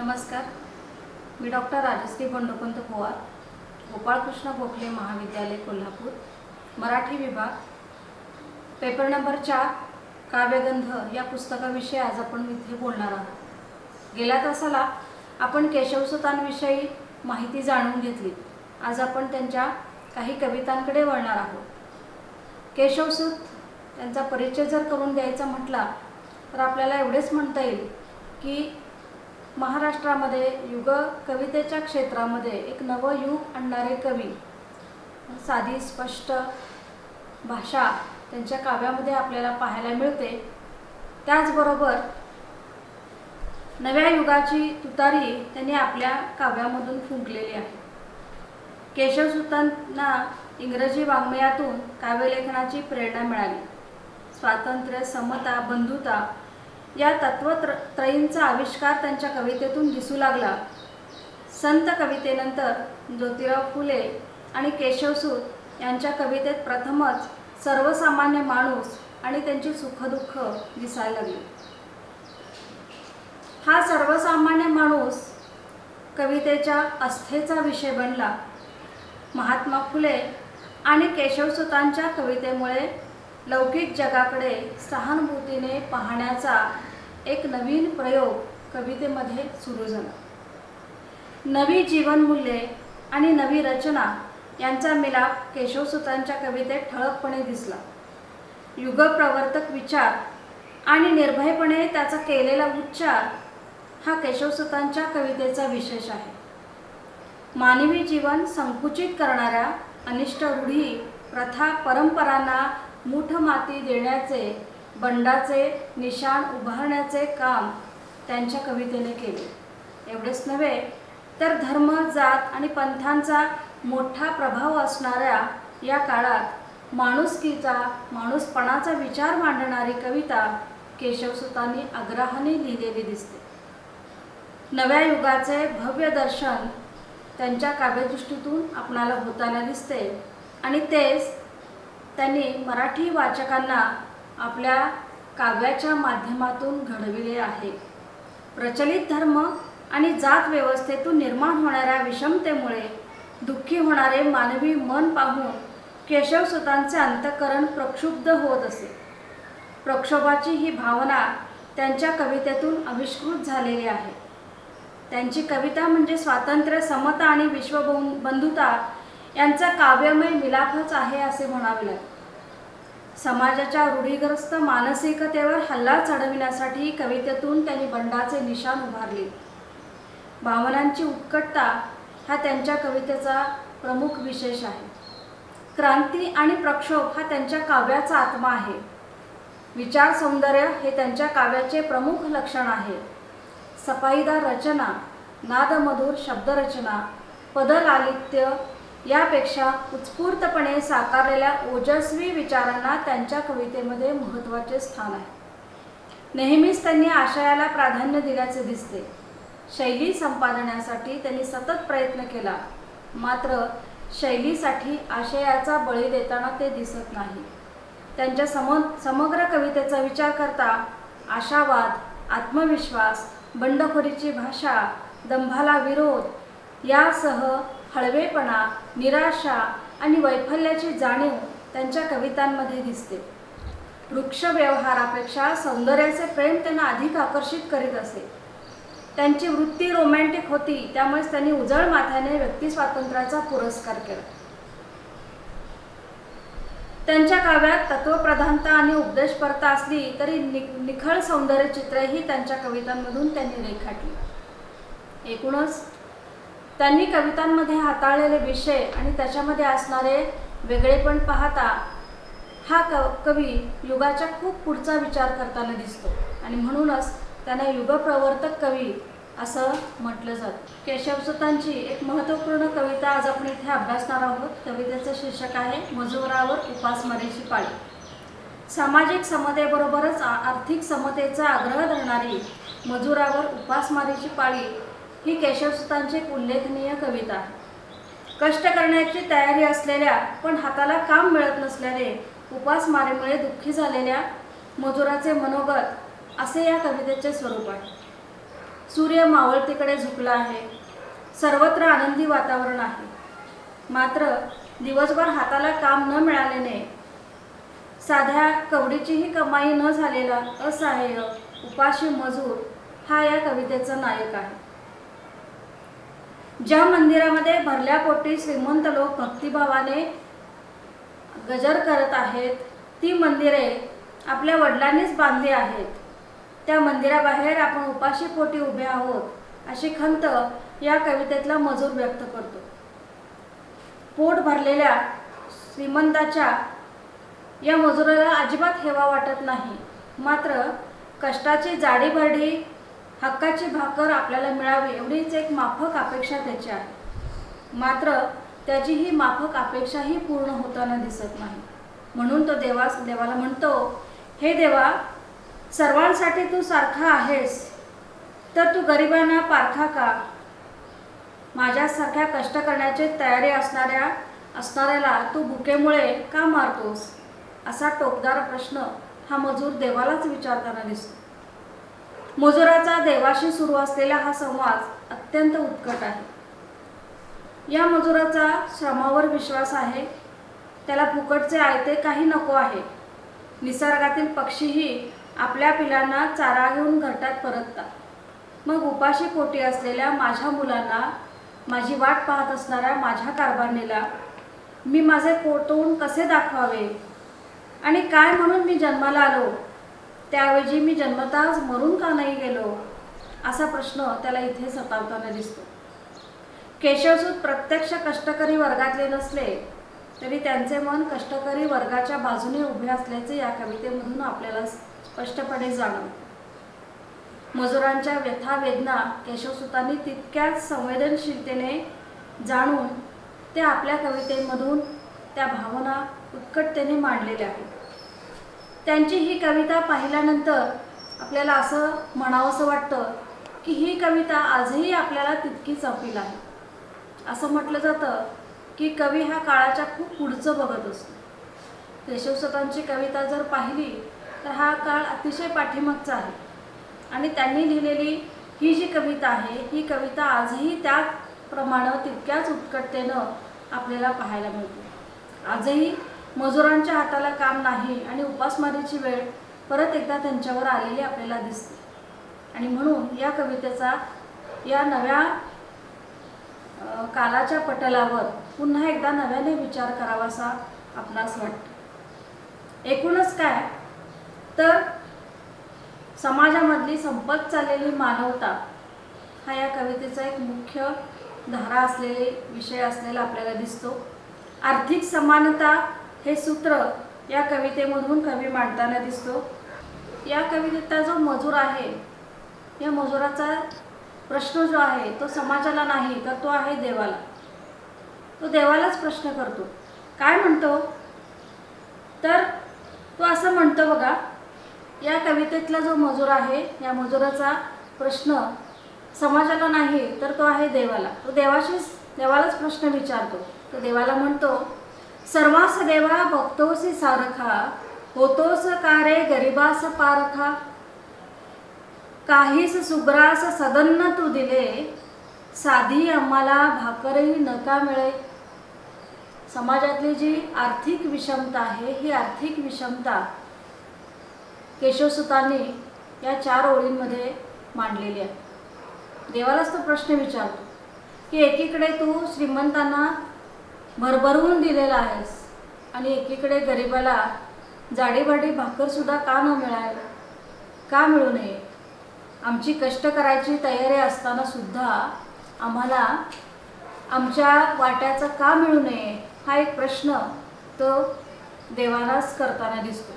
नमस्कार. मी डॉक्टर राजश्री बंडोपंत पवार, गोपाळकृष्ण गोखले महाविद्यालय कोल्हापूर, मराठी विभाग, पेपर नंबर 4 काव्यगंध या पुस्तकाविषयी आज आपण इथे बोलणार आहोत. गेल्या तासाला आपण केशवसुतांविषयी माहिती जाणून घेतली. आज आपण त्यांच्या काही कवितांकडे वळणार आहोत. केशवसूत त्यांचा परिचय जर करून द्यायचा म्हटला तर आपल्याला एवढेच म्हणता येईल की महाराष्ट्रामध्ये युग कवितेच्या क्षेत्रामध्ये एक नवं युग आणणारे कवी. साधी स्पष्ट भाषा त्यांच्या काव्यामध्ये आपल्याला पाहायला मिळते. त्याचबरोबर नव्या युगाची तुतारी त्यांनी आपल्या काव्यामधून फुंकलेली आहे. केशवसुतांना इंग्रजी वाङ्मयातून काव्यलेखनाची प्रेरणा मिळाली. स्वातंत्र्य, समता, बंधुता या तत्वत्रयींचा आविष्कार त्यांच्या कवितेतून दिसू लागला. संत कवितेनंतर ज्योतिराव फुले आणि केशवसूत यांच्या कवितेत प्रथमच सर्वसामान्य माणूस आणि त्यांची सुखदुःख दिसायला लागली. हा सर्वसामान्य माणूस कवितेच्या आस्थेचा विषय बनला. महात्मा फुले आणि केशवसूतांच्या कवितेमुळे लौकिक जगाकडे सहानुभूतीने पाहण्याचा एक नवीन प्रयोग कवितेमध्ये सुरू झाला. नवी जीवनमूल्ये आणि नवी रचना यांचा मिलाप केशवसूतांच्या कवितेत ठळकपणे दिसला. युगप्रवर्तक विचार आणि निर्भयपणे त्याचा केलेला उच्चार हा केशवसूतांच्या कवितेचा विशेष आहे. मानवी जीवन संकुचित करणाऱ्या अनिष्ट रूढी, प्रथा, परंपरांना मूठ माती देण्याचे, बंडाचे निशाण उभारण्याचे काम त्यांच्या कवितेने केले. एवढेच नव्हे तर धर्म, जात आणि पंथांचा मोठा प्रभाव असणाऱ्या या काळात माणुसकीचा, माणूसपणाचा विचार मांडणारी कविता केशवसूतांनी आग्रहाने लिहिलेली दिसते. नव्या युगाचे भव्य दर्शन त्यांच्या काव्यदृष्टीतून आपणाला होताना दिसते आणि तेच त्यांनी मराठी वाचकांना आपल्या काव्याच्या माध्यमातून घडविले आहे. प्रचलित धर्म आणि जात व्यवस्थेतून निर्माण होणाऱ्या विषमतेमुळे दुःखी होणारे मानवी मन पाहून केशवसूतांचे अंतःकरण प्रक्षुब्ध होत असे. प्रक्षोभाची ही भावना त्यांच्या कवितेतून आविष्कृत झालेली आहे. त्यांची कविता म्हणजे स्वातंत्र्य, समता आणि विश्वबंधुता यांचा काव्यमय मिलापच आहे असे म्हणावे लागेल. समाजाच्या रूढीग्रस्त मानसिकतेवर हल्ला चढविण्यासाठी कवितेतून त्यांनी बंडाचे निशाण उभारले. भावनांची उत्कटता हा त्यांच्या कवितेचा प्रमुख विशेष आहे. क्रांती आणि प्रक्षोभ हा त्यांच्या काव्याचा आत्मा आहे. विचार सौंदर्य हे त्यांच्या काव्याचे प्रमुख लक्षण आहे. सफाईदार रचना, नादमधुर शब्दरचना, पदलालित्य यापेक्षा उत्स्फूर्तपणे साकारलेल्या ओजस्वी विचारांना त्यांच्या कवितेमध्ये महत्त्वाचे स्थान आहे. नेहमीच त्यांनी आशयाला प्राधान्य दिल्याचे दिसते. शैली संपादण्यासाठी त्यांनी सतत प्रयत्न केला, मात्र शैलीसाठी आशयाचा बळी देताना ते दिसत नाही. त्यांच्या समग्र कवितेचा विचार करता आशावाद, आत्मविश्वास, बंडखोरीची भाषा, दंभाला विरोध यासह हळवेपणा, निराशा आणि वैफल्याची जाणीव त्यांच्या कवितांमध्ये दिसते. वृक्ष व्यवहारापेक्षा सौंदर्याचे प्रेम त्यांना अधिक आकर्षित करीत असे. त्यांची वृत्ती रोमॅन्टिक होती, त्यामुळेच त्यांनी उजळ माथ्याने व्यक्तिस्वातंत्र्याचा पुरस्कार केला. त्यांच्या काव्यात तत्वप्रधानता आणि उपदेशपरता असली तरी निखळ सौंदर्य चित्रेही त्यांच्या कवितांमधून त्यांनी रेखाटली. एकूणच त्यांनी कवितांमध्ये हाताळलेले विषय आणि त्याच्यामध्ये असणारे वेगळेपण पाहता हा कवी युगाच्या खूप पुढचा विचार करताना दिसतो आणि म्हणूनच त्यांना युगप्रवर्तक कवी असं म्हटलं जातं. केशवसूतांची एक महत्त्वपूर्ण कविता आज आपण इथे अभ्यासणार आहोत. कवितेचं शीर्षक आहे मजुरावर उपासमारीची पाळी. सामाजिक समतेबरोबरच आर्थिक समतेचा आग्रह धरणारी मजुरावर उपासमारीची पाळी ही केशवसूतांची एक उल्लेखनीय कविता आहे. कष्ट करण्याची तयारी असलेल्या पण हाताला काम मिळत नसल्याने उपासमारीमुळे दुःखी झालेल्या मजुराचे मनोगत असे या कवितेचे स्वरूप आहे. सूर्य मावळतीकडे झुकला आहे, सर्वत्र आनंदी वातावरण आहे. मात्र दिवसभर हाताला काम न मिळाल्याने, साध्या कवडीचीही कमाई न झालेला असहाय्य उपाशी मजूर हा या कवितेचा नायक आहे. ज्या मंदिरामध्ये भरल्या पोटी श्रीमंत लोक भक्तिभावाने गजर करत आहेत, ती मंदिरे आपल्या वडिलांनीच बांधली आहेत. त्या मंदिराबाहेर आपण उपाशी पोटी उभे आहोत अशी खंत या कवितेतला मजूर व्यक्त करतो. पोट भरलेल्या श्रीमंताच्या या मजुराला अजिबात हेवा वाटत नाही. मात्र कष्टाची जाडीभरडी, हक्काची भाकर आपल्याला मिळावी एवढीच एक माफक अपेक्षा त्याची आहे. मात्र त्याची ही माफक अपेक्षाही पूर्ण होताना दिसत नाही. म्हणून तो देवाला म्हणतो, हे देवा, सर्वांसाठी तू सारखा आहेस, तर तू गरिबांना पारखा का? माझ्यासारख्या कष्ट करण्याची तयारी असणाऱ्याला तू भुकेमुळे का मारतोस? असा टोकदार प्रश्न हा मजूर देवालाच विचारताना दिसतो. मजुराचा देवाशी सुरू असलेला हा संवाद अत्यंत उत्कट आहे. या मजुराचा श्रमावर विश्वास आहे. त्याला फुकटचे आयते काही नको आहे. निसर्गातील पक्षीही आपल्या पिलांना चारा घेऊन घरट्यात परततात. मग उपाशी पोटी असलेल्या माझ्या मुलांना, माझी वाट पाहत असणाऱ्या माझ्या कारभारणीला मी माझे तोंड कसे दाखवावे? आणि काय म्हणून मी जन्माला आलो? त्याऐवजी मी जन्मताच मरून का नाही गेलो? असा प्रश्न त्याला इथे सतावताना दिसतो. केशवसूत प्रत्यक्ष कष्टकरी वर्गातले नसले तरी त्यांचे मन कष्टकरी वर्गाच्या बाजूने उभे असल्याचे या कवितेमधून आपल्याला स्पष्टपणे जाणवते. मजुरांच्या व्यथा वेदना केशवसूतांनी तितक्याच संवेदनशीलतेने जाणून ते आपल्या कवितेमधून त्या भावना उत्कटतेने मांडलेल्या आहेत. त्यांची ही कविता पाहिल्यानंतर आपल्याला असं म्हणावंसं वाटतं की ही कविता आजही आपल्याला तितकीच अपील आहे. असं म्हटलं जातं की कवी हा काळाच्या खूप पुढचं बघत असतो. केशवसूतांची कविता जर पाहिली तर हा काळ अतिशय पाठीमागचा आहे आणि त्यांनी लिहिलेली ही जी कविता आहे, ही कविता आजही त्याप्रमाणे तितक्याच उत्कटतेनं आपल्याला पाहायला मिळते. आजही मजुरांच्या हाताला काम नाही आणि उपासमारीची वेळ परत एकदा त्यांच्यावर आलेली आपल्याला दिसते. आणि म्हणून या कवितेचा या नव्या कालाच्या पटलावर पुन्हा एकदा नव्याने विचार करावासा आपणास वाटतो. एकूणच काय तर समाजामधली संपत चाललेली मानवता हा या कवितेचा एक मुख्य धारा असलेले विषय असलेला आपल्याला दिसतो. आर्थिक समानता हे सूत्र या कवितेमधून कवी मांडताना दिसतो. या कवितेचा जो मजूर आहे, या मजुराचा प्रश्न जो आहे तो समाजाला नाही तर तो आहे देवाला. तो देवालाच प्रश्न करतो. काय म्हणतो तर तो असं म्हणतो बघा, या कवितेतला जो मजूर आहे, या मजुराचा प्रश्न समाजाला नाही तर तो आहे देवाला. तो देवालाच प्रश्न विचारतो. तो देवाला म्हणतो, सर्वास देवा भक्तोसी सारखा, होतोस का रे गरिबास पारखा? काहीस सुग्रास सदन्न तू दिले, साधी आम्हाला भाकरही नका मिळे. समाजातली जी आर्थिक विषमता आहे, ही आर्थिक विषमता केशवसूतांनी या 4 ओळींमध्ये मांडलेली आहे. देवालाच तो प्रश्न विचारतो की एकीकडे तू श्रीमंतांना भरभरून दिलेला आहेस आणि एकीकडे गरिबाला जाडीभाडी भाकरसुद्धा का मिळू नये? आमची कष्ट करायची तयारी असताना सुद्धा आम्हाला आमच्या वाट्याचं का मिळू नये? हा एक प्रश्न तो देवालाच करताना दिसतो.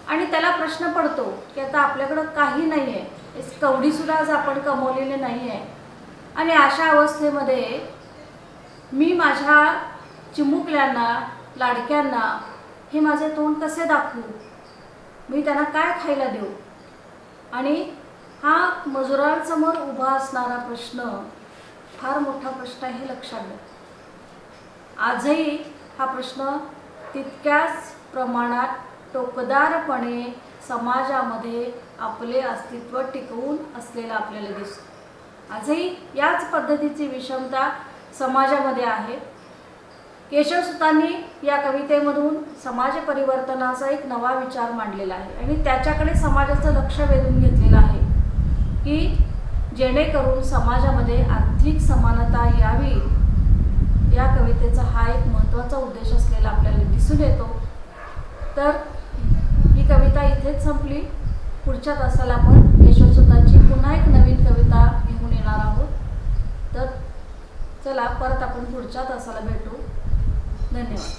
आणि त्याला प्रश्न पडतो की आता आपल्याकडं काही नाही आहे, कवडीसुद्धा आज आपण कमवलेली नाही आहे आणि अशा अवस्थेमध्ये मी माझ्या चिमुकल्यांना, लाडक्यांना हे माझे तोंड कसे दाखवू? मी त्यांना काय खायला देऊ? आणि हा मजुरांसमोर उभा असणारा प्रश्न फार मोठा प्रश्न आहे, हे लक्षात घ्या. आजही हा प्रश्न तितक्याच प्रमाणात टोकदारपणे समाजामध्ये आपले अस्तित्व टिकवून असलेलं आपल्याला दिसतं। आजही याच पद्धतीची विषमता समाजामध्ये आहे। केशवसुतांनी या कवितेमधून समाज परिवर्तनाचा एक नवा विचार मांडलेला आहे आणि त्याच्याकडे समाजाचं लक्ष वेधून घेतलेलं आहे की जेणेकरून समाजामध्ये आर्थिक समानता यावी। या कवितेचा हा एक महत्त्वाचा उद्देश असलेला आपल्याला दिसून येतो। तर ही कविता इथेच संपली। पुढच्या तासाला आपण केशवसुतांची पुन्हा एक नवीन कविता घेऊन येणार आहोत। तर चला परत आपण पुढच्या तासाला भेटू। धन्यवाद।